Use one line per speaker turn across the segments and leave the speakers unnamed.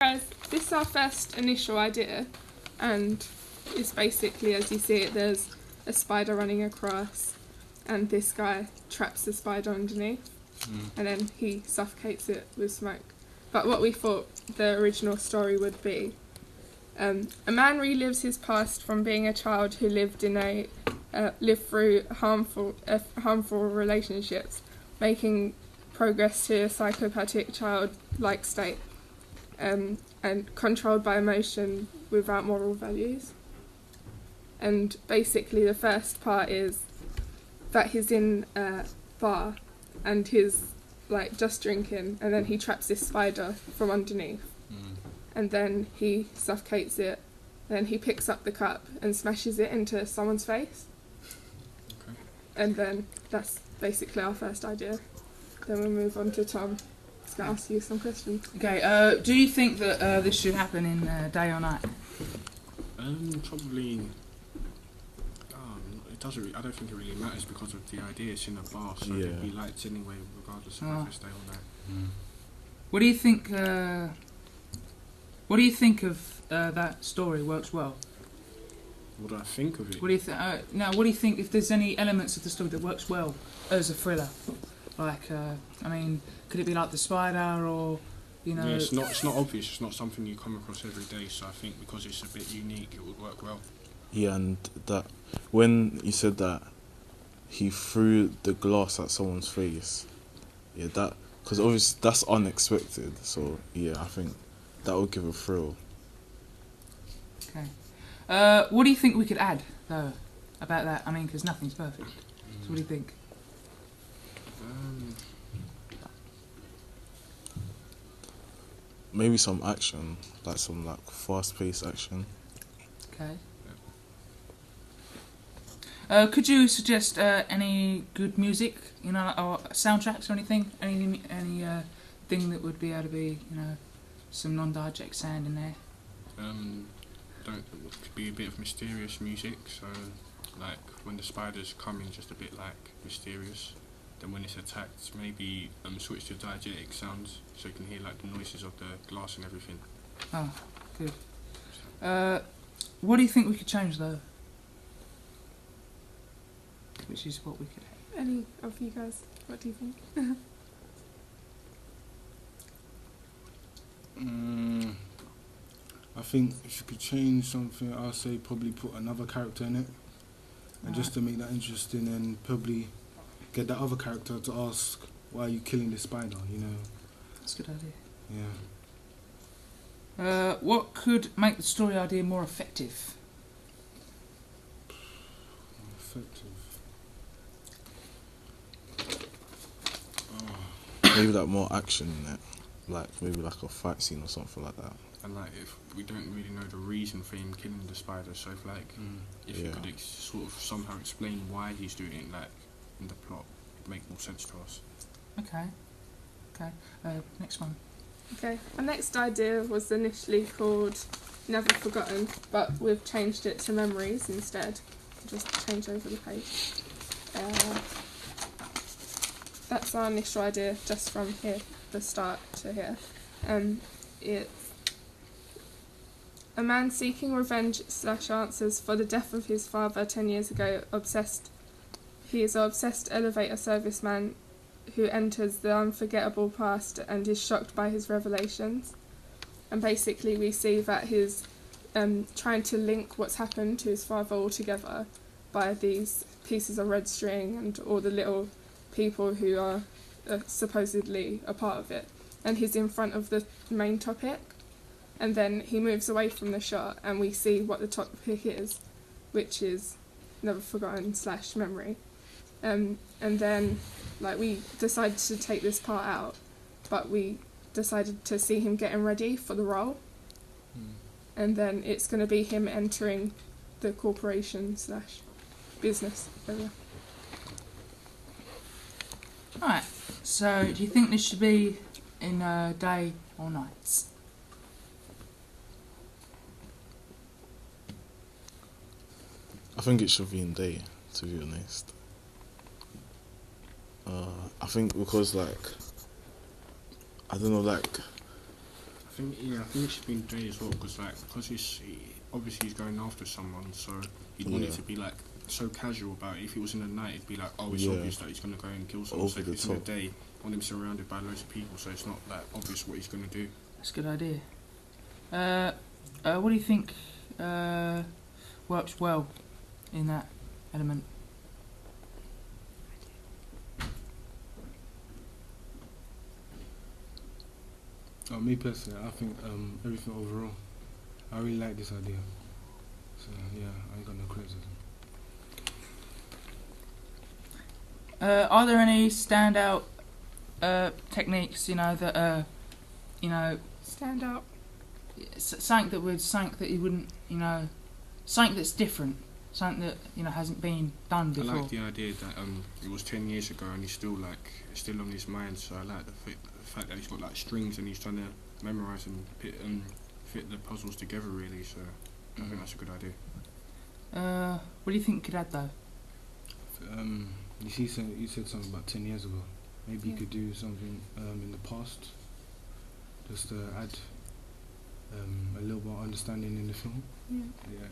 Guys, this is our first initial idea, and it's basically, as you see it, there's a spider running across, and this guy traps the spider underneath, and then he suffocates it with smoke. But what we thought the original story would be, a man relives his past from being a child who lived through harmful relationships, making progress to a psychopathic child-like state. And controlled by emotion without moral values. And basically the first part is that he's in a bar and he's like just drinking, and then he traps this spider from underneath, and then he suffocates it, then he picks up the cup and smashes it into someone's face.
Okay.
And then that's basically our first idea. Then we'll move on to Tom. To ask you some questions.
Okay, do you think that this should happen in day or night?
Probably. It doesn't. I don't think it really matters because of the idea. It's in a bar, so there'll be lights anyway, regardless of if it's day or night.
What do you think? What do you think of that story? Works well.
What do I think of it?
What do you think? Now, what do you think? If there's any elements of the story that works well as a thriller, like I mean, could it be like the spider, or you know?
Yeah, it's not obvious. It's not something you come across every day. So I think because it's a bit unique, it would work well.
Yeah, and that when you said that he threw the glass at someone's face, yeah, that because obviously that's unexpected. So yeah, I think that would give a thrill.
Okay. What do you think we could add though about that? I mean, because nothing's perfect. So what do you think?
Maybe some action, like some fast-paced action.
Okay. Could you suggest any good music, you know, or soundtracks or anything? Any thing that would be able to be, you know, some non-diegetic sound in there?
Could be a bit of mysterious music. So, like when the spiders come in, just a bit like mysterious. Then when it's attacked, maybe switch to diegetic sounds so you can hear like the noises of the glass and everything.
Oh, good. What do you think we could change though? Which is what we could.
Any of you guys, what do you think?
I think if you could change something, I'll say probably put another character in it, and just to make that interesting, and probably get that other character to ask, why are you killing the spider, you know?
That's a good idea.
Yeah.
What could make the story idea more effective?
Maybe more action in it, like maybe a fight scene or something like that.
And like if we don't really know the reason for him killing the spider, so if you could sort of somehow explain why he's doing it, like in the plot, it'd make more sense to us.
Okay. Next one.
Okay, our next idea was initially called Never Forgotten, but we've changed it to Memories instead. Just change over the page. That's our initial idea, just from here, the start to here. It's a man seeking revenge / answers for the death of his father 10 years ago. He is an obsessed elevator serviceman who enters the unforgettable past and is shocked by his revelations. And basically we see that he's trying to link what's happened to his father all together by these pieces of red string and all the little people who are supposedly a part of it. And he's in front of the main topic, and then he moves away from the shot and we see what the topic is, which is Never Forgotten / Memory. And then we decided to take this part out, but we decided to see him getting ready for the role. And then it's going to be him entering the corporation / business area.
Alright, so do you think this should be in day or nights?
I think it should be in day, to be honest. I think because I don't know,
I think it should be in Day as well, because obviously he's going after someone, so he'd want it
Yeah.
to be like so casual about it. If it was in the night, it'd be like, oh, it's
Yeah.
obvious that he's gonna go and kill someone.
Over
So if
the
it's in the
top.
day, I want him surrounded by loads of people, so it's not like obvious what he's gonna do.
That's a good idea. What do you think works well in that element?
Me personally, I think everything overall. I really like this idea. So yeah, I ain't got no criticism.
Are there any standout techniques, that
Stand out.
something that you wouldn't, something that's different, something that hasn't been done
I
before?
like the idea that it was 10 years ago and he's still on his mind. So I like the fact that he's got like strings and he's trying to memorise and fit the puzzles together really. So I think that's a good idea.
What do you think could add though?
You said something about 10 years ago. Maybe you
Yeah.
could do something in the past, just to add a little more understanding in the film.
Yeah.
Yeah,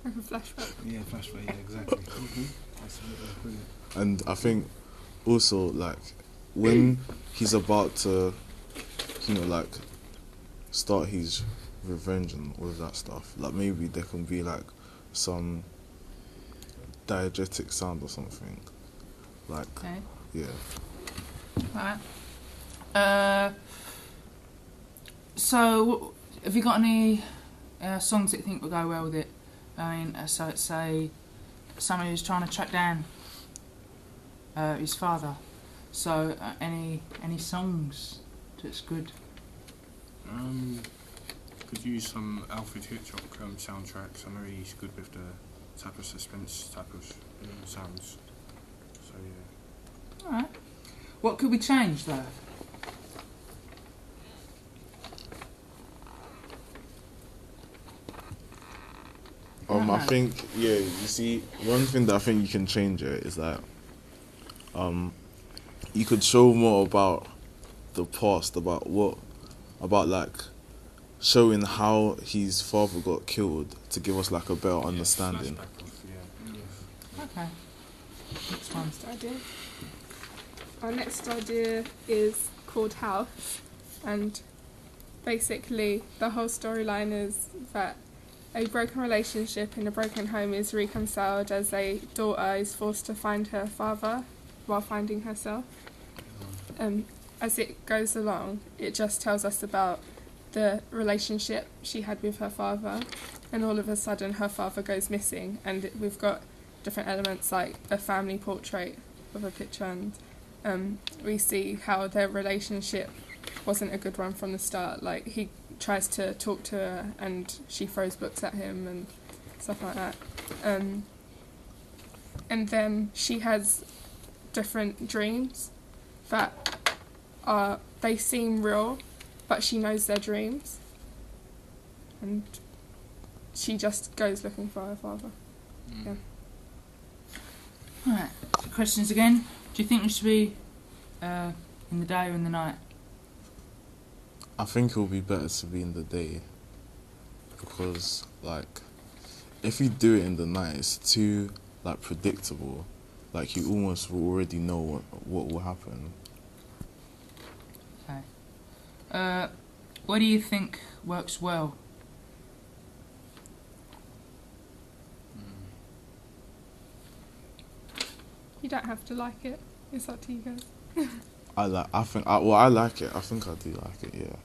Like a flashback.
yeah, flashback. Yeah, exactly. That's brilliant.
And I think also like when he's about to, like start his revenge and all of that stuff, like maybe there can be like some diegetic sound or something. Like
Okay.
yeah.
Alright. So, have you got any songs that you think would go well with it? I mean, so let's say somebody who's trying to track down his father. So, any songs that's good?
Could use some Alfred Hitchcock soundtracks. I know he's good with the type of suspense type of sounds. So yeah.
Alright. What could we change though?
I think you see one thing that I think you can change it is that you could show more about the past, about like showing how his father got killed to give us like a better understanding.
Flashback of, yeah.
Okay. Next one.
Next idea. Our next idea is called House, and basically the whole storyline is that a broken relationship in a broken home is reconciled as a daughter is forced to find her father while finding herself. As it goes along, it just tells us about the relationship she had with her father, and all of a sudden her father goes missing, and we've got different elements like a family portrait of a picture, and we see how their relationship wasn't a good one from the start. Like, he tries to talk to her and she throws books at him and stuff like that. And then she has different dreams that they seem real, but she knows they're dreams, and she just goes looking for her father. Yeah.
Alright. So questions again. Do you think we should be in the day or in the night?
I think it will be better to be in the day, because like if you do it in the night, it's too like predictable. Like you almost will already know what will happen.
Okay. What do you think works well?
You don't have to like it. It's up to you guys.
I like it. I think I do like it. Yeah.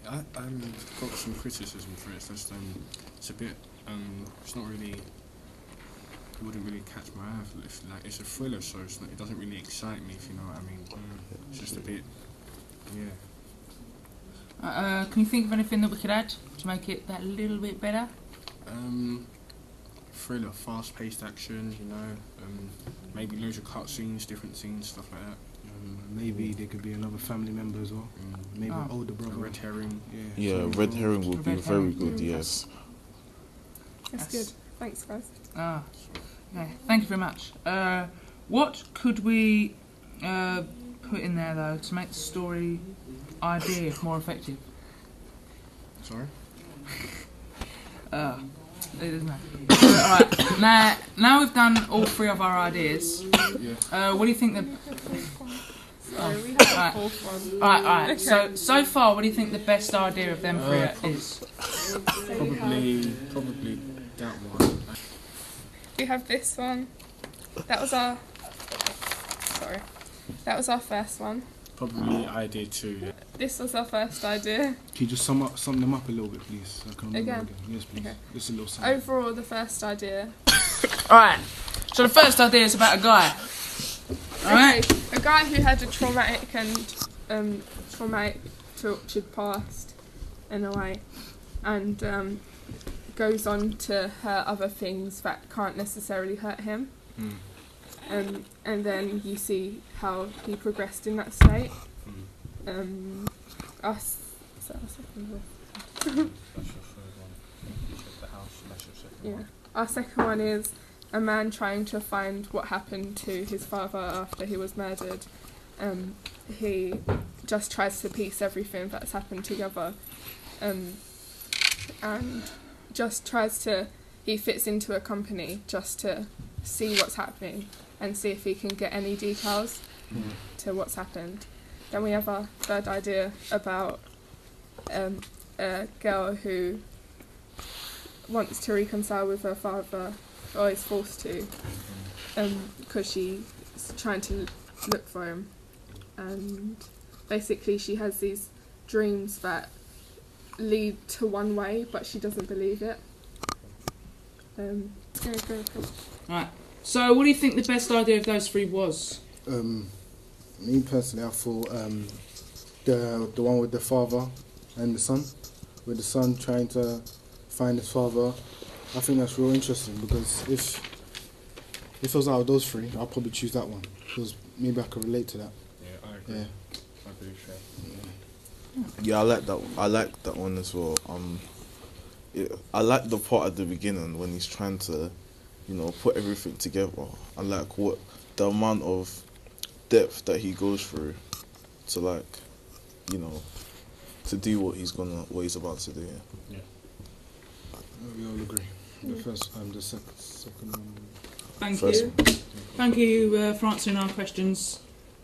I've
got some criticism for it. It's just it's a bit it's not really. It wouldn't really catch my eye. It's a thriller, so it doesn't really excite me. If you know what I mean. It's just a bit. Yeah.
Can you think of anything that we could add to make it that little bit better?
Thriller, fast-paced action. Maybe loads of cutscenes, different scenes, stuff like that.
Maybe there could be another family member as well. Maybe an older
A
brother.
red herring.
Yeah,
something
red
involved.
herring would be
Red
very
herring.
good. Yes.
It's
Yes.
good. Thanks, guys.
Okay, thank you very much. What could we put in there though to make the story idea more effective?
Sorry?
It doesn't matter. Alright, now we've done all three of our ideas.
Yeah.
What do you think the...
Sorry, we have a fourth one.
Alright,
Okay.
so far, what do you think the best idea of them three is?
Probably that one.
We have this one. That was our... Sorry. That was our first one.
Probably idea 2. Yeah.
This was our first idea.
Can you just sum them up a little bit, please? So I can remember
Again?
Yes, please.
Okay.
Just a little summary.
Overall, the first idea.
Alright, so the first idea is about a guy. Alright?
Okay, a guy who had a traumatic tortured past, in a way, and goes on to hurt other things that can't necessarily hurt him. And then you see how he progressed in that state. Us. Is that our second one?
That's your third one. You said the house, that's your second
Yeah.
one.
Our second one is a man trying to find what happened to his father after he was murdered. He just tries to piece everything that's happened together, and just tries to. He fits into a company just to see what's happening and see if he can get any details to what's happened. Then we have our third idea about a girl who wants to reconcile with her father, or is forced to, because she's trying to look for him. And basically she has these dreams that lead to one way, but she doesn't believe it. Go.
Alright, so what do you think the best idea of those three was?
Me personally, I thought the one with the father and the son, with the son trying to find his father. I think that's real interesting, because if it was out of those three, I'll probably choose that one, because maybe I could relate to that.
Yeah, I agree.
Yeah.
I agree, fair.
Yeah, I like that. I like that one as well. I like the part at the beginning when he's trying to, put everything together. I like what the amount of depth that he goes through to to do what he's about to do.
Yeah.
We all agree. The first time, the second one.
Thank
First
you. Thank you for answering our questions.